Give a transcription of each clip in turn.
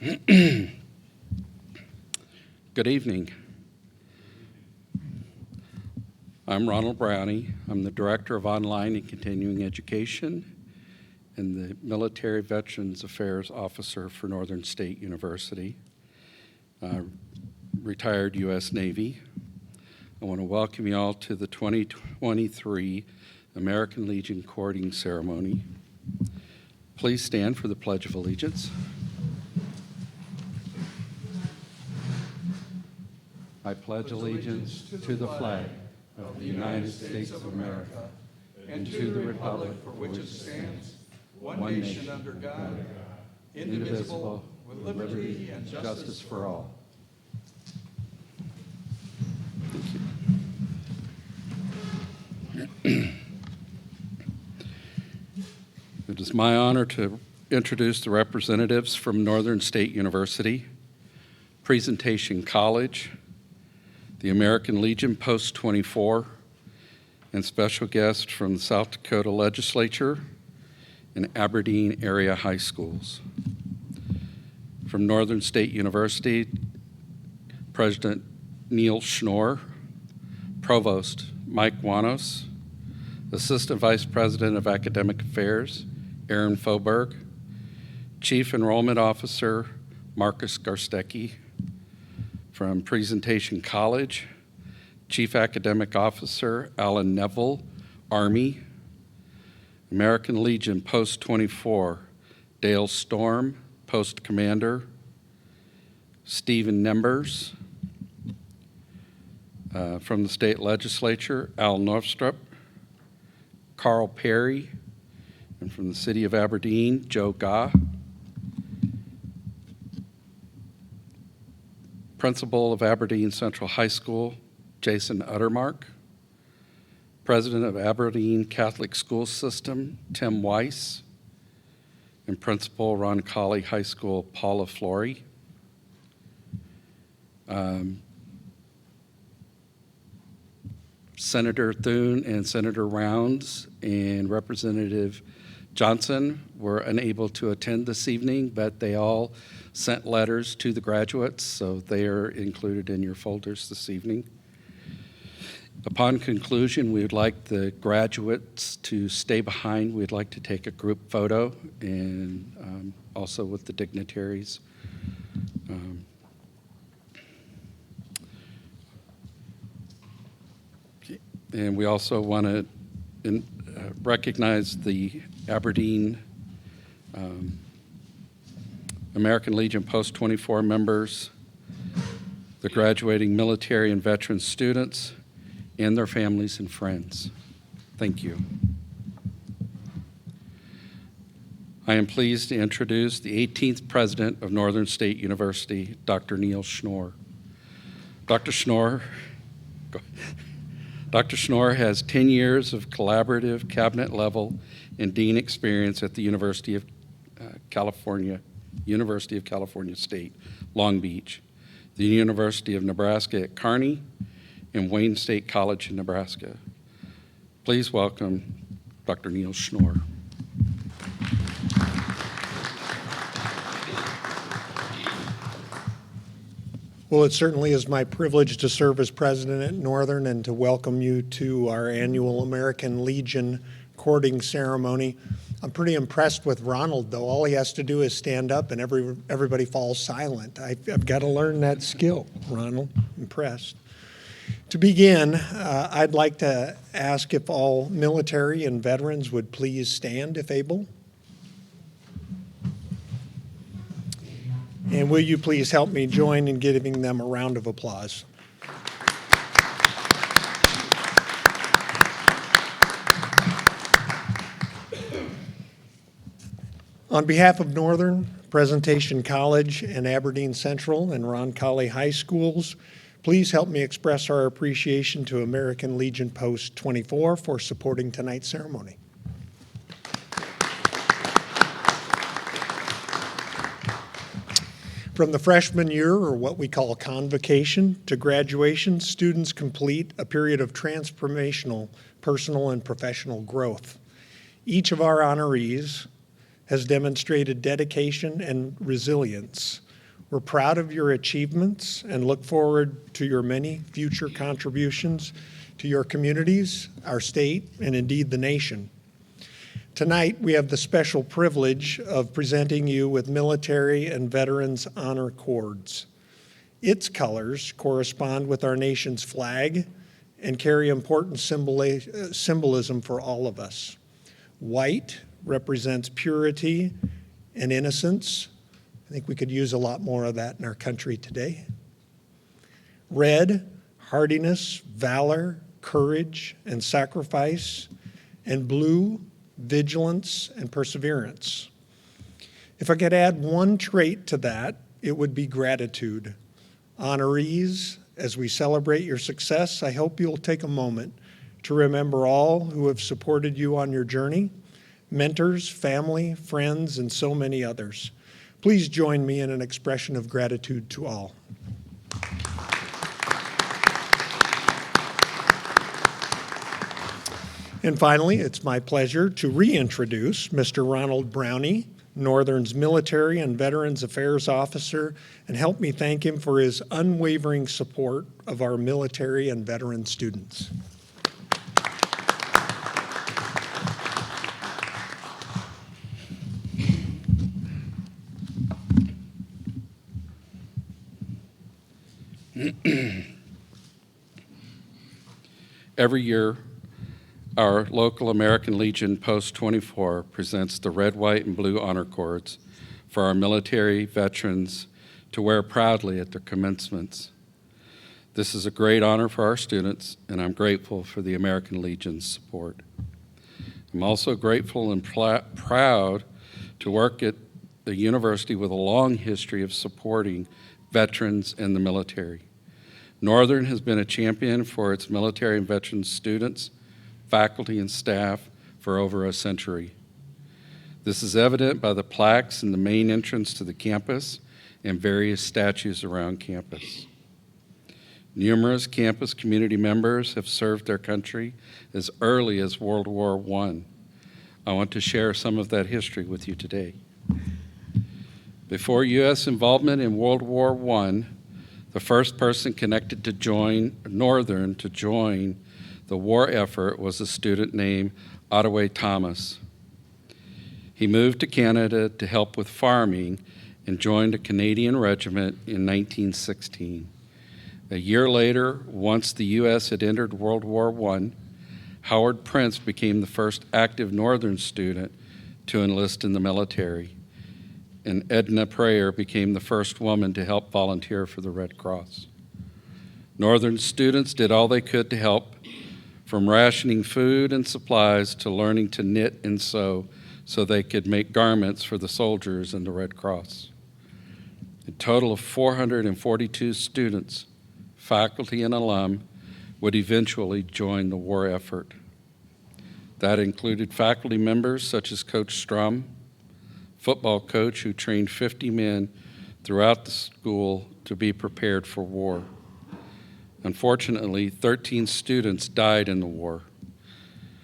Good evening. I'm Ronald Brownie. I'm the Director of Online and Continuing Education and the Military Veterans Affairs Officer for Northern State University, retired U.S. Navy. I want to welcome you all to the 2023 American Legion Courting Ceremony. Please stand for the Pledge of Allegiance. I pledge allegiance to the flag of the United States of America and to the republic for which it stands, one nation under God, indivisible, with liberty and justice for all. Thank you. It is my honor to introduce the representatives from Northern State University, Presentation College, the American Legion Post 24, and special guests from the South Dakota Legislature and Aberdeen area high schools. From Northern State University, President Neil Schnorr, Provost Mike Wanos, Assistant Vice President of Academic Affairs, Aaron Foberg, Chief Enrollment Officer, Marcus Garstecki. From Presentation College, Chief Academic Officer, Alan Neville, Army. American Legion Post 24, Dale Storm, Post Commander. Stephen Nembers. From the State Legislature, Al Northrup, Carl Perry, and from the City of Aberdeen, Joe Gah. Principal of Aberdeen Central High School, Jason Uttermark. President of Aberdeen Catholic School System, Tim Weiss. And Principal, Roncalli High School, Paula Flory. Senator Thune and Senator Rounds and Representative Johnson were unable to attend this evening, but they all sent letters to the graduates, so they are included in your folders this evening. Upon conclusion, we would like the graduates to stay behind. We'd like to take a group photo and also with the dignitaries. And we also want to recognize the Aberdeen American Legion Post 24 members, the graduating military and veteran students, and their families and friends. Thank you. I am pleased to introduce the 18th President of Northern State University, Dr. Neil Schnorr. Dr. Schnorr has 10 years of collaborative cabinet level and dean experience at the University of California State, Long Beach, the University of Nebraska at Kearney, and Wayne State College in Nebraska. Please welcome Dr. Neil Schnorr. Well, it certainly is my privilege to serve as president at Northern and to welcome you to our annual American Legion courting ceremony. I'm pretty impressed with Ronald, though. All he has to do is stand up and everybody falls silent. I've got to learn that skill, Ronald. Impressed. To begin, I'd like to ask if all military and veterans would please stand if able. And will you please help me join in giving them a round of applause? On behalf of Northern, Presentation College, and Aberdeen Central and Roncalli High Schools, please help me express our appreciation to American Legion Post 24 for supporting tonight's ceremony. From the freshman year, or what we call convocation, to graduation, students complete a period of transformational personal and professional growth. Each of our honorees has demonstrated dedication and resilience We're proud of your achievements and look forward to your many future contributions to your communities, our state, and indeed the nation. Tonight, we have the special privilege of presenting you with Military and Veterans Honor Cords. Its colors correspond with our nation's flag and carry important symbolism for all of us. White represents purity and innocence. I think we could use a lot more of that in our country today. Red, hardiness, valor, courage, and sacrifice. And blue, vigilance and perseverance. If I could add one trait to that, it would be gratitude. Honorees, as we celebrate your success, I hope you'll take a moment to remember all who have supported you on your journey, mentors, family, friends, and so many others. Please join me in an expression of gratitude to all. And finally, it's my pleasure to reintroduce Mr. Ronald Brownie, Northern's Military and Veterans Affairs Officer, and help me thank him for his unwavering support of our military and veteran students. Every year, our local American Legion Post 24 presents the red, white, and blue honor cords for our military veterans to wear proudly at their commencements. This is a great honor for our students, and I'm grateful for the American Legion's support. I'm also grateful and proud to work at the university with a long history of supporting veterans and the military. Northern has been a champion for its military and veteran students, faculty, and staff for over a century. This is evident by the plaques in the main entrance to the campus and various statues around campus. Numerous campus community members have served their country as early as World War I. I want to share some of that history with you today. Before U.S. involvement in World War I, the first person connected to join Northern to join the war effort was a student named Ottaway Thomas. He moved to Canada to help with farming and joined a Canadian regiment in 1916. A year later, once the U.S. had entered World War I, Howard Prince became the first active Northern student to enlist in the military, and Edna Prayer became the first woman to help volunteer for the Red Cross. Northern students did all they could to help, from rationing food and supplies to learning to knit and sew so they could make garments for the soldiers and the Red Cross. A total of 442 students, faculty, and alum would eventually join the war effort. That included faculty members such as Coach Strum, football coach who trained 50 men throughout the school to be prepared for war. Unfortunately, 13 students died in the war,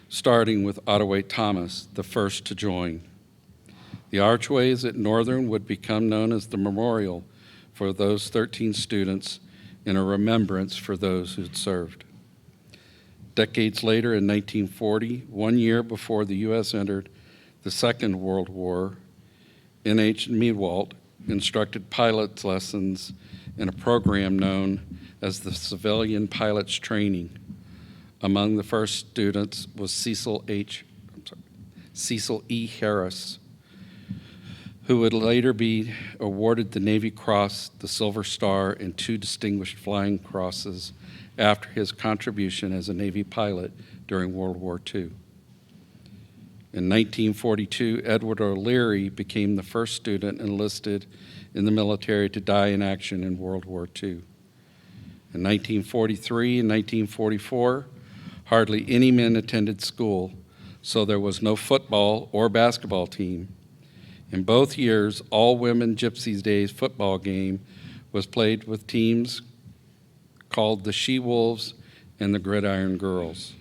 starting with Ottaway Thomas, the first to join. The archways at Northern would become known as the memorial for those 13 students in a remembrance for those who had served. Decades later, in 1940, 1 year before the U.S. entered the Second World War, N.H. Meadwalt instructed pilots lessons in a program known as the Civilian Pilots Training. Among the first students was Cecil E. Harris, who would later be awarded the Navy Cross, the Silver Star, and 2 Distinguished Flying Crosses after his contribution as a Navy pilot during World War II. In 1942, Edward O'Leary became the first student enlisted in the military to die in action in World War II. In 1943 and 1944, hardly any men attended school, so there was no football or basketball team. In both years, all-women Gypsies Days football game was played with teams called the She-Wolves and the Gridiron Girls.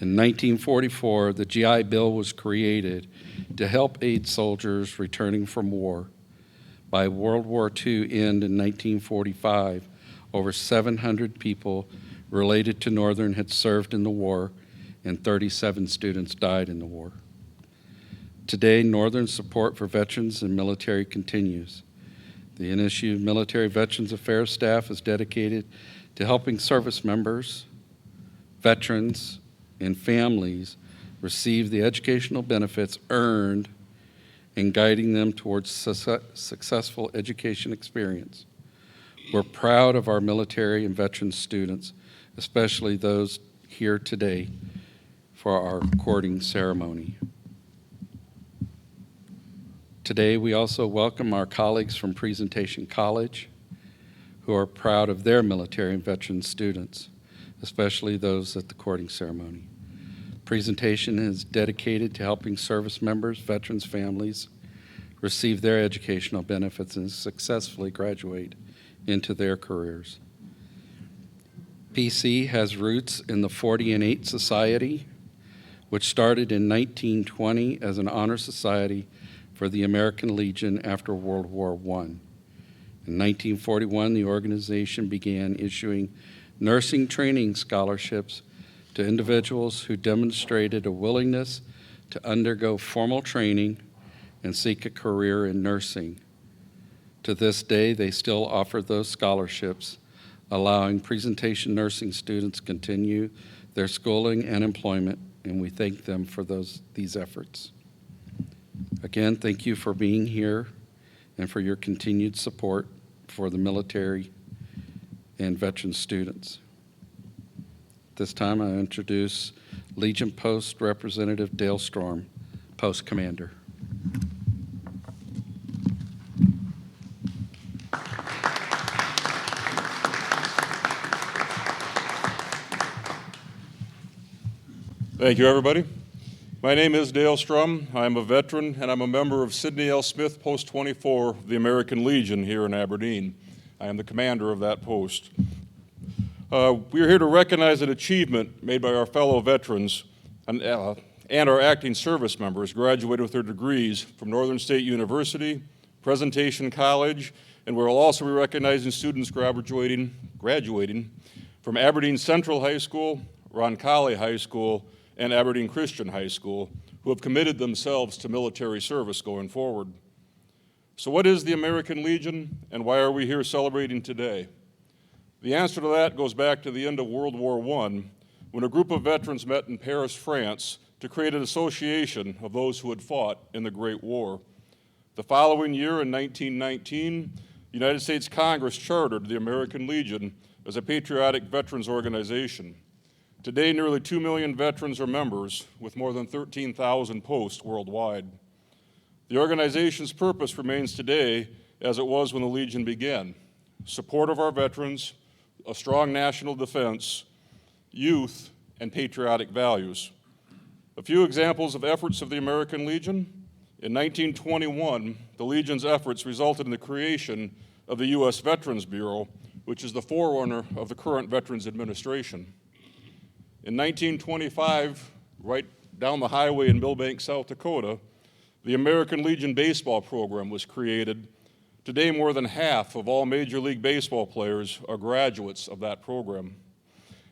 In 1944, the GI Bill was created to help aid soldiers returning from war. By World War II end in 1945, over 700 people related to Northern had served in the war, and 37 students died in the war. Today, Northern support for veterans and military continues. The NSU Military Veterans Affairs staff is dedicated to helping service members, veterans, and families receive the educational benefits earned and guiding them towards successful education experience. We're proud of our military and veteran students, especially those here today for our courting ceremony. Today, we also welcome our colleagues from Presentation College who are proud of their military and veteran students, especially those at the courting ceremony. Presentation is dedicated to helping service members, veterans, families receive their educational benefits and successfully graduate into their careers. PC has roots in the 40 and 8 Society, which started in 1920 as an honor society for the American Legion after World War I. In 1941, the organization began issuing nursing training scholarships to individuals who demonstrated a willingness to undergo formal training and seek a career in nursing. To this day, they still offer those scholarships, allowing presentation nursing students to continue their schooling and employment, and we thank them for these efforts. Again, thank you for being here and for your continued support for the military and veteran students. This time I introduce Legion Post Representative Dale Storm, Post Commander. Thank you, everybody. My name is Dale Strum. I'm a veteran, and I'm a member of Sidney L. Smith Post 24 of the American Legion here in Aberdeen. I am the commander of that post. We are here to recognize an achievement made by our fellow veterans and our acting service members graduated with their degrees from Northern State University, Presentation College, and we'll also be recognizing students graduating from Aberdeen Central High School, Roncalli High School, and Aberdeen Christian High School, who have committed themselves to military service going forward. So what is the American Legion, and why are we here celebrating today? The answer to that goes back to the end of World War I, when a group of veterans met in Paris, France, to create an association of those who had fought in the Great War. The following year, in 1919, the United States Congress chartered the American Legion as a patriotic veterans organization. Today, nearly 2 million veterans are members, with more than 13,000 posts worldwide. The organization's purpose remains today as it was when the Legion began: support of our veterans, a strong national defense, youth, and patriotic values. A few examples of efforts of the American Legion. In 1921, the Legion's efforts resulted in the creation of the U.S. Veterans Bureau, which is the forerunner of the current Veterans Administration. In 1925, right down the highway in Millbank, South Dakota, the American Legion baseball program was created. Today, more than half of all Major League Baseball players are graduates of that program.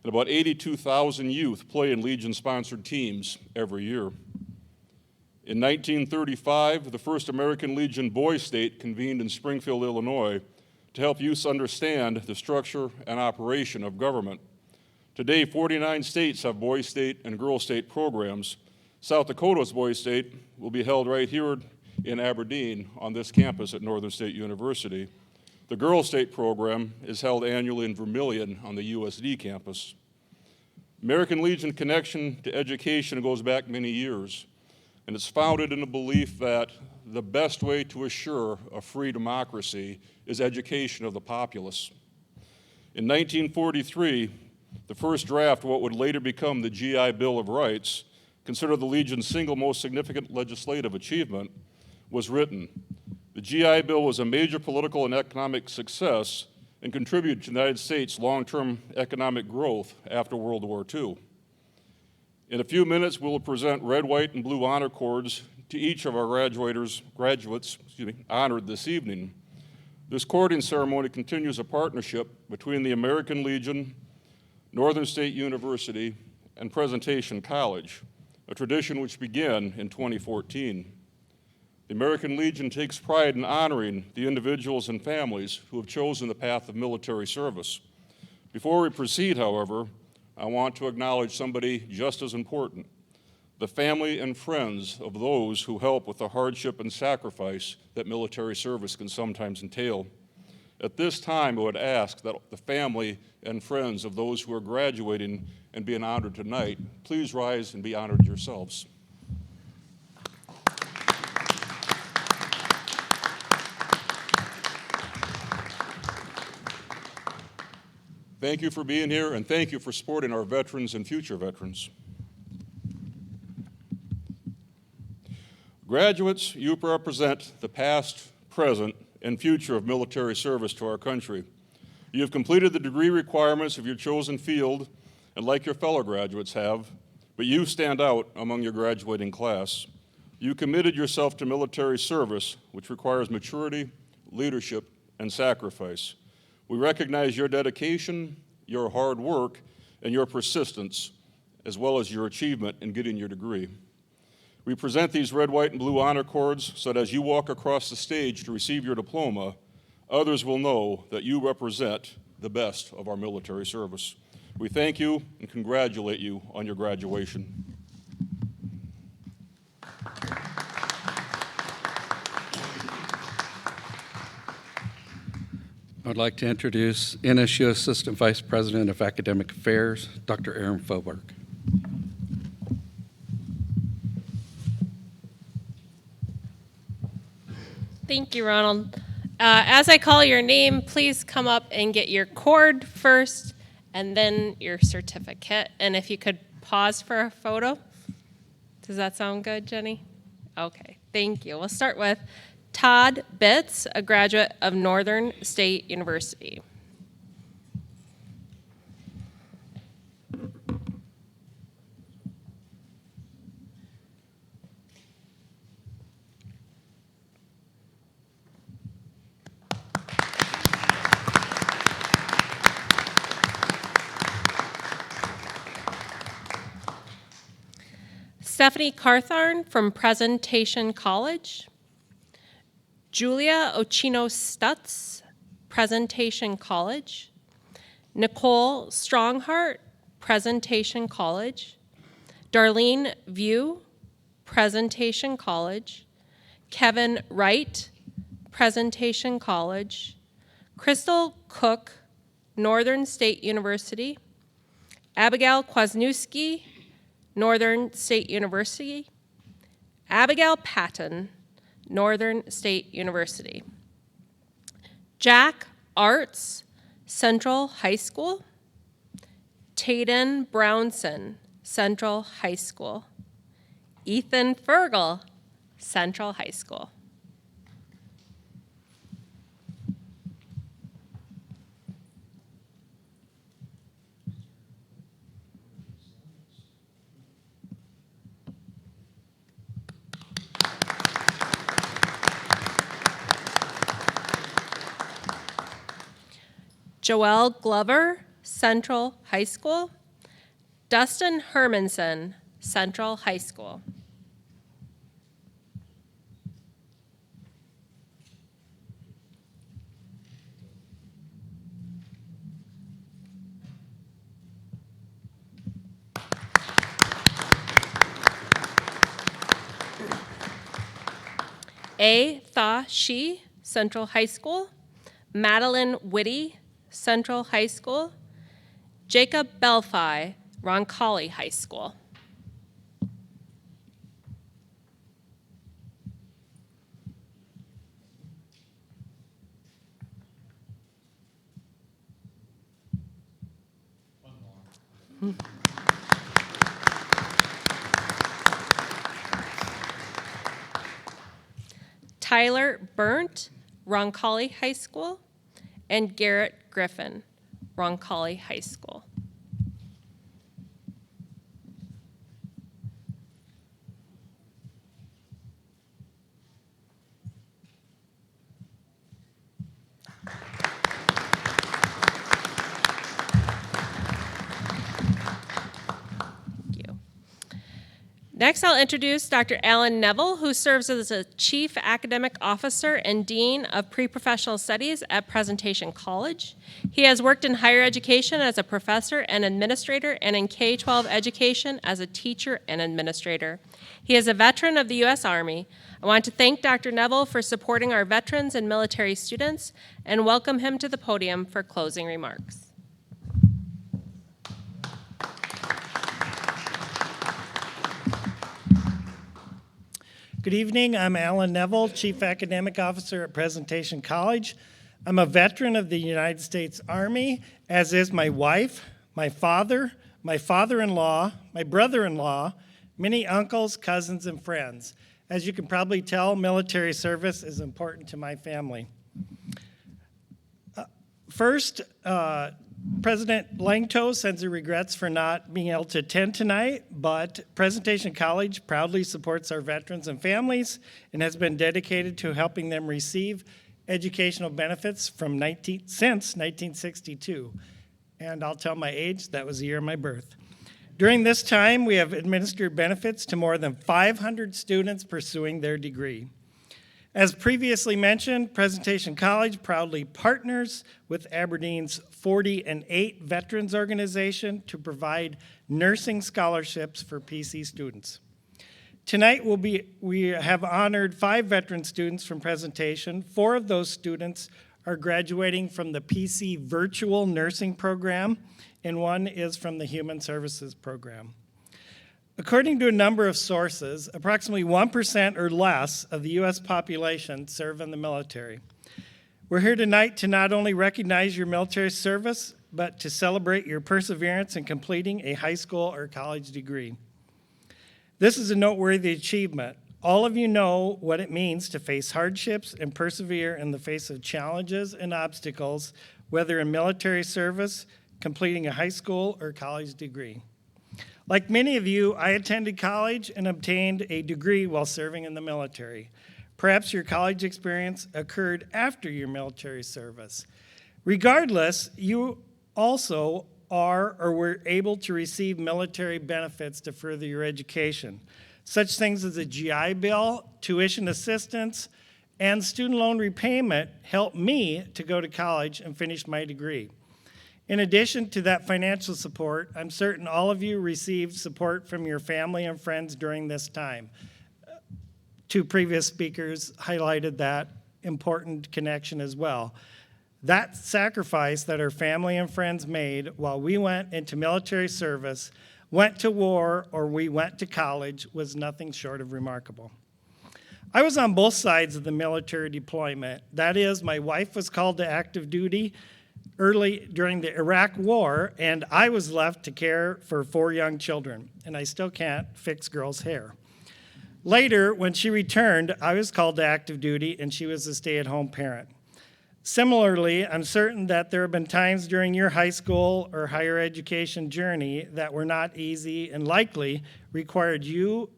And about 82,000 youth play in Legion-sponsored teams every year. In 1935, the first American Legion Boy State convened in Springfield, Illinois, to help youths understand the structure and operation of government. Today, 49 states have Boy State and Girl State programs. South Dakota's Boy State will be held right here in Aberdeen on this campus at Northern State University. The Girl State program is held annually in Vermillion on the USD campus. American Legion connection to education goes back many years, and it's founded in the belief that the best way to assure a free democracy is education of the populace. In 1943, the first draft of what would later become the GI Bill of Rights, considered the Legion's single most significant legislative achievement, was written. The GI Bill was a major political and economic success and contributed to the United States' long-term economic growth after World War II. In a few minutes, we will present red, white, and blue honor cords to each of our graduates honored this evening. This courting ceremony continues a partnership between the American Legion, Northern State University, and Presentation College, a tradition which began in 2014. The American Legion takes pride in honoring the individuals and families who have chosen the path of military service. Before we proceed, however, I want to acknowledge somebody just as important: the family and friends of those who help with the hardship and sacrifice that military service can sometimes entail. At this time, I would ask that the family and friends of those who are graduating and being honored tonight, please rise and be honored yourselves. Thank you for being here, and thank you for supporting our veterans and future veterans. Graduates, you represent the past, present, and future of military service to our country. You have completed the degree requirements of your chosen field, and like your fellow graduates have, but you stand out among your graduating class. You committed yourself to military service, which requires maturity, leadership, and sacrifice. We recognize your dedication, your hard work, and your persistence, as well as your achievement in getting your degree. We present these red, white, and blue honor cords so that as you walk across the stage to receive your diploma, others will know that you represent the best of our military service. We thank you and congratulate you on your graduation. I'd like to introduce NSU Assistant Vice President of Academic Affairs, Dr. Aaron Faubourg. Thank you, Ronald. As I call your name, please come up and get your cord first and then your certificate. And if you could pause for a photo. Does that sound good, Jenny? Okay, thank you. We'll start with Todd Bitts, a graduate of Northern State University. Stephanie Cartharn from Presentation College. Julia Ochino Stutz, Presentation College. Nicole Stronghart, Presentation College. Darlene View, Presentation College. Kevin Wright, Presentation College. Crystal Cook, Northern State University. Abigail Kwasniewski, Northern State University. Abigail Patton, Northern State University. Jack Arts, Central High School. Tayden Brownson, Central High School. Ethan Fergal, Central High School. Joelle Glover, Central High School. Dustin Hermanson, Central High School. A. Tha Shi, Central High School. Madeline Whitty, Central High School. Jacob Belfi, Roncalli High School. Tyler Burnt, Roncalli High School, and Garrett Griffin, Roncalli High School. Next, I'll introduce Dr. Alan Neville, who serves as the Chief Academic Officer and Dean of Pre-Professional Studies at Presentation College. He has worked in higher education as a professor and administrator, and in K-12 education as a teacher and administrator. He is a veteran of the U.S. Army. I want to thank Dr. Neville for supporting our veterans and military students, and welcome him to the podium for closing remarks. Good evening. I'm Alan Neville, Chief Academic Officer at Presentation College. I'm a veteran of the United States Army, as is my wife, my father-in-law, my brother-in-law, many uncles, cousins, and friends. As you can probably tell, military service is important to my family. First, President Langto sends her regrets for not being able to attend tonight, but Presentation College proudly supports our veterans and families and has been dedicated to helping them receive educational benefits since 1962. And I'll tell my age, that was the year of my birth. During this time, we have administered benefits to more than 500 students pursuing their degree. As previously mentioned, Presentation College proudly partners with Aberdeen's 40 and 8 Veterans Organization to provide nursing scholarships for PC students. Tonight we have honored 5 veteran students from Presentation. 4 of those students are graduating from the PC Virtual Nursing Program, and 1 is from the Human Services Program. According to a number of sources, approximately 1% or less of the U.S. population serve in the military. We're here tonight to not only recognize your military service, but to celebrate your perseverance in completing a high school or college degree. This is a noteworthy achievement. All of you know what it means to face hardships and persevere in the face of challenges and obstacles, whether in military service, completing a high school or college degree. Like many of you, I attended college and obtained a degree while serving in the military. Perhaps your college experience occurred after your military service. Regardless, you also are or were able to receive military benefits to further your education. Such things as a GI Bill, tuition assistance, and student loan repayment helped me to go to college and finish my degree. In addition to that financial support, I'm certain all of you received support from your family and friends during this time. 2 previous speakers highlighted that important connection as well. That sacrifice that our family and friends made while we went into military service, went to war, or we went to college was nothing short of remarkable. I was on both sides of the military deployment. That is, my wife was called to active duty early during the Iraq War, and I was left to care for 4 young children, and I still can't fix girls' hair. Later, when she returned, I was called to active duty, and she was a stay-at-home parent. Similarly, I'm certain that there have been times during your high school or higher education journey that were not easy and likely required you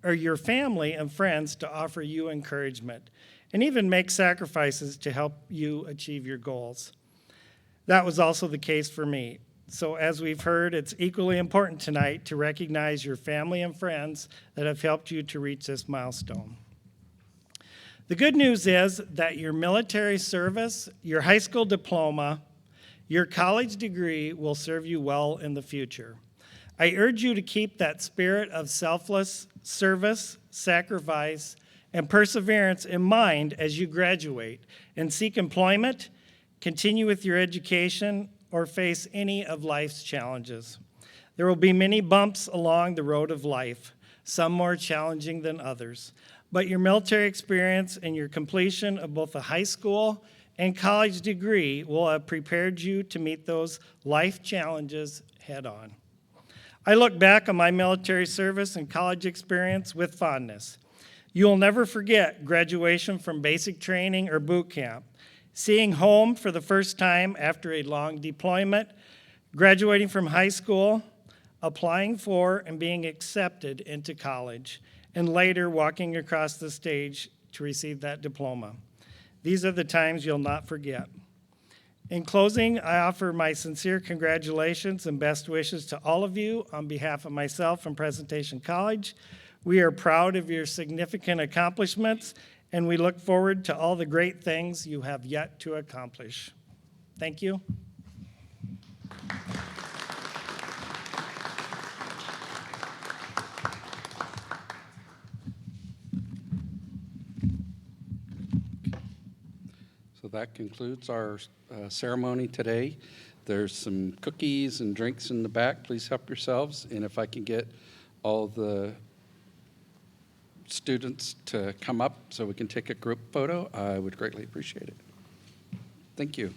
or your family and friends to offer you encouragement and even make sacrifices to help you achieve your goals. That was also the case for me. So as we've heard, it's equally important tonight to recognize your family and friends that have helped you to reach this milestone. The good news is that your military service, your high school diploma, your college degree will serve you well in the future. I urge you to keep that spirit of selfless service, sacrifice, and perseverance in mind as you graduate and seek employment, continue with your education, or face any of life's challenges. There will be many bumps along the road of life, some more challenging than others. But your military experience and your completion of both a high school and college degree will have prepared you to meet those life challenges head on. I look back on my military service and college experience with fondness. You'll never forget graduation from basic training or boot camp, seeing home for the first time after a long deployment, graduating from high school, applying for and being accepted into college, and later walking across the stage to receive that diploma. These are the times you'll not forget. In closing, I offer my sincere congratulations and best wishes to all of you on behalf of myself and Presentation College. We are proud of your significant accomplishments, and we look forward to all the great things you have yet to accomplish. Thank you. So that concludes our ceremony today. There's some cookies and drinks in the back. Please help yourselves. And if I can get all the students to come up so we can take a group photo, I would greatly appreciate it. Thank you.